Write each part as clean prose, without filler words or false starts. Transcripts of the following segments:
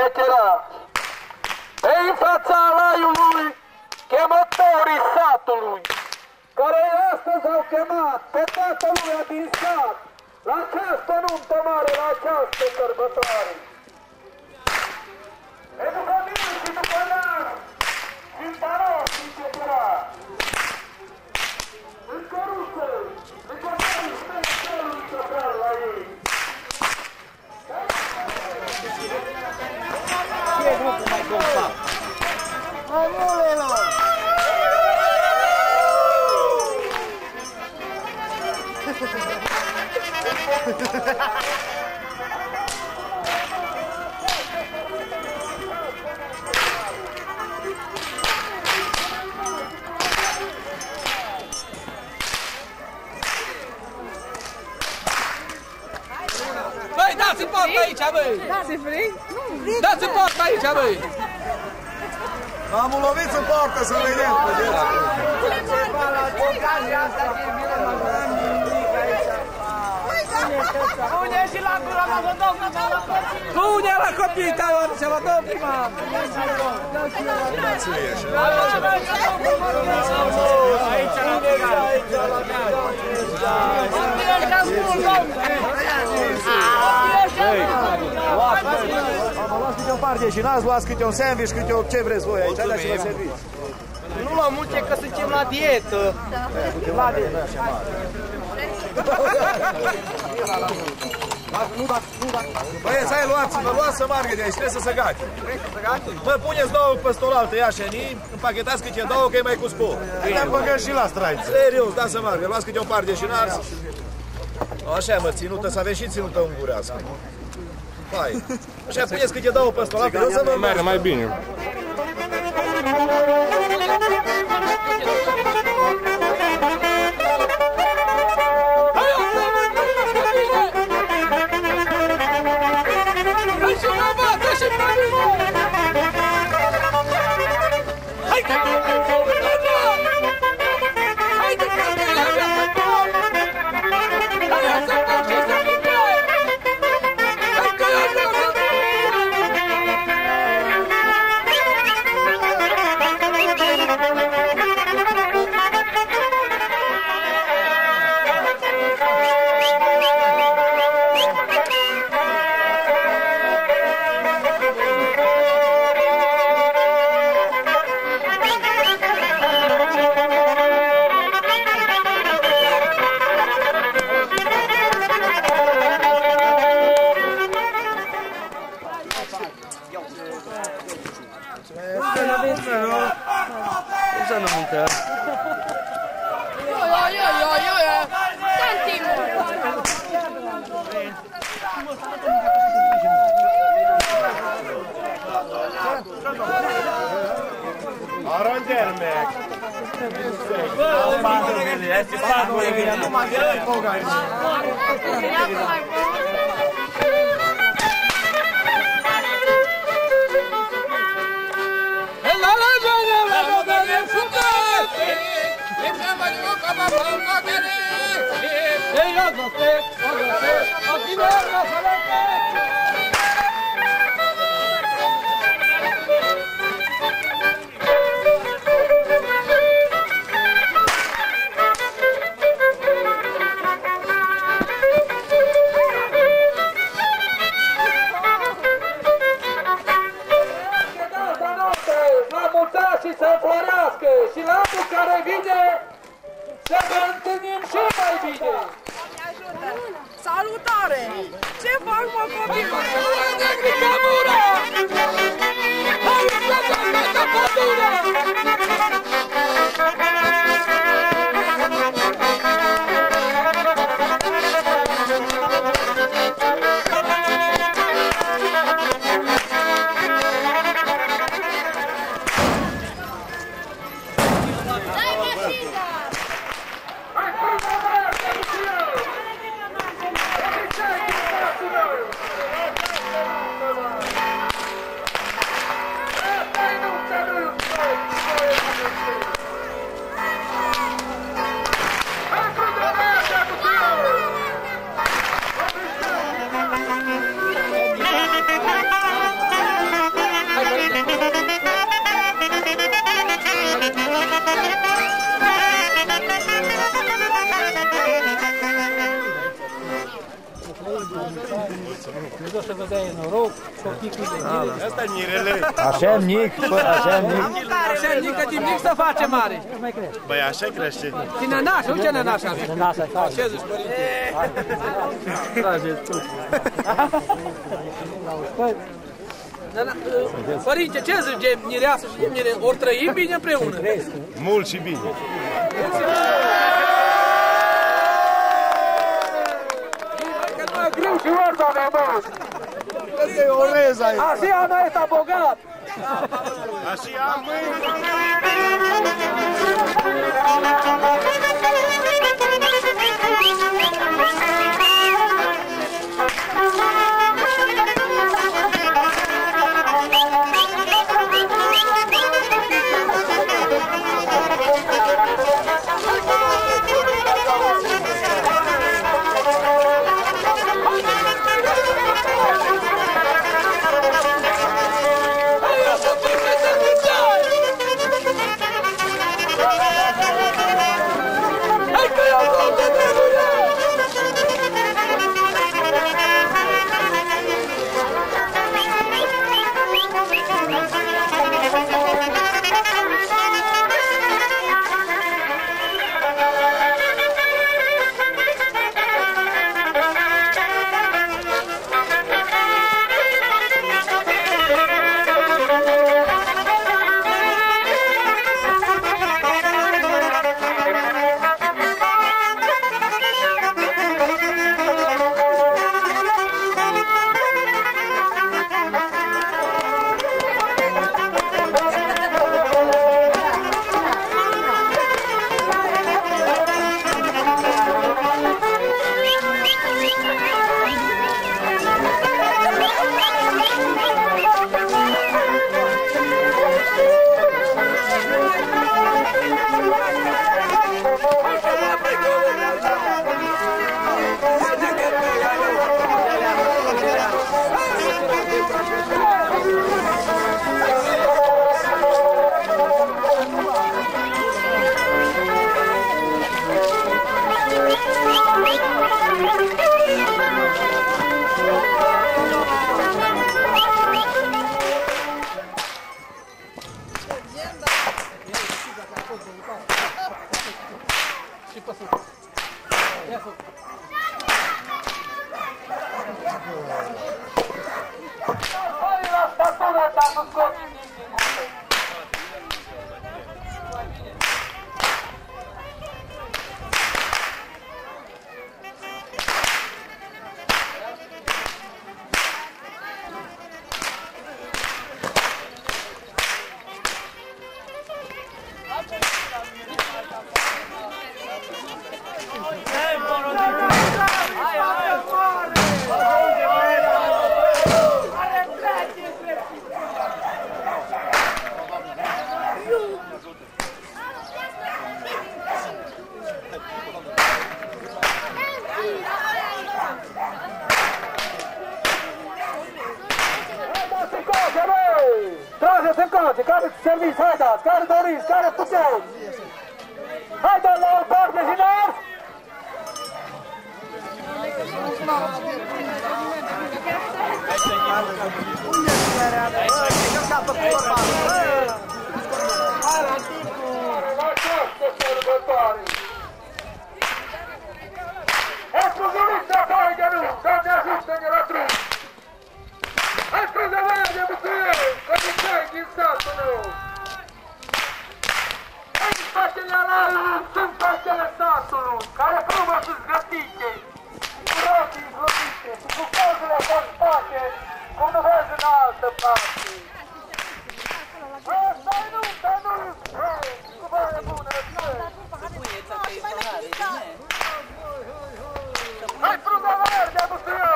petrecerea. În fața alaiului, chemătorii satului, care astăzi au chemat pe toată lumea din sat la această nuntă mare, la această sărbătoare. Pentru familie și după neam, și paroși și cetera, în căruță, în căruță, în căruță, la ei. Ce nu mai găsa? Mamulelor! Băi, dați-i porta aici, băi! Dați-i frig? Dați-i porta aici, băi! Am lovit în poartă să vedem pe gela. Pune și la gura la domnul, la copii! Pune la copii, tăi, ce vă dau prima! Aici la gura! Aici la Luați câte un par de jinați, luați câte un sandwich, câte o ce vreți voi aici, alea și vă serviți. Nu luăm multe că suntem la dietă. La dietă. Băieți, hai luați-vă, luați să margă de aici, trebuie să se gate. Bă, puneți două pe stolaltă, ia șenii, împachetați câte două, că e mai cu spor. Ne-am băgat și la straiți. Serios, da să margă, luați câte un par de jinați. Așa, mă, ținută, să avem și ținută ungurească. Hai, așa, puneți câte două pe stolaltă, o să vă Merge mai bine. Salutare! Ce fac, mă, copii? Dumnezeu să vă dea noroc, copii cu de Asta e mirele. Așa mic, așa mic. Așa nică din mic să face mare. Băi, așa crește. Și nănaș, nu ce nănaș are? Nasa, Ce zici, părinte? Părinte, ce zici de mireasă și de mire? Ori trăim bine împreună? Mult și bine. Greu și orda mea, mă! Asta e orez aici. Așa mea e bogat! Așa am Trageți în coace, care serviți, haideți, care doriți, care puteți! Haideți la o parte și la ars! Exclusivistă, doi de nu, Doamne ajută-ne la drum! Ascultă de bucurie, că nu cai din satul meu! În spatele alaiului sunt paștele satului, care probă sunt gătite, cu rochii înflorite, cu bucozele pospate, cum nu vezi în altă parte. Stai nu, cu voie bună, hai frunza verde, bucurie!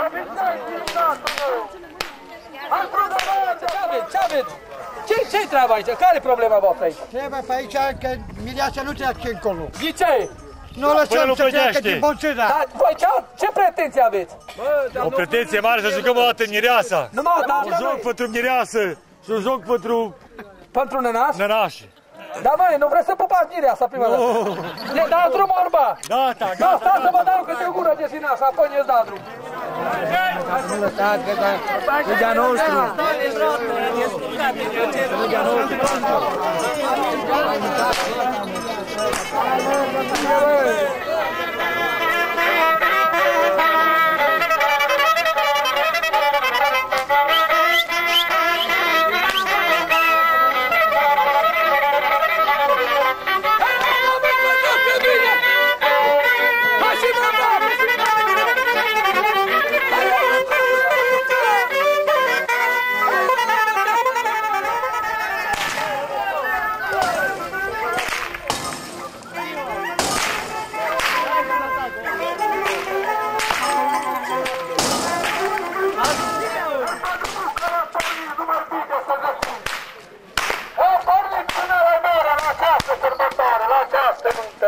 Avințai din satul meu! Hai frunza verde! Ce aveți? Ce-i treaba aici? Care-i problema voastră aici? Trebuie pe aici că mireasa nu trece încolo. De ce? Nu lăsăm să treacă din Bonțâna. Dar voi ce pretenții aveți? O pretenție mare să jucăm o dată mireasa. Numai o dată? Un joc pentru mireasă și un joc pentru Pentru nănaș? nănași. Da, măi, nu vreți să pupați mireasa prima dată? Ne dați drumul, urba? Gata, Da, gata. stați să vă dau câte o gură de sinaș, apoi ne-ți da drum. Nu lăsați că e de-a nostru.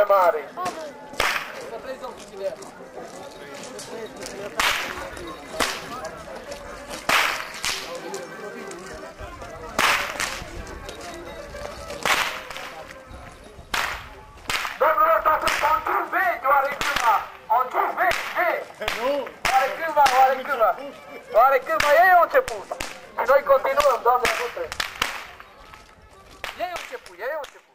Mare. Domnule tată, am într-un vechi, oare cândva? Am într-un vechi, oare cândva, oare cândva, ei au început. Și noi continuăm, Doamne ajută. Ei au început.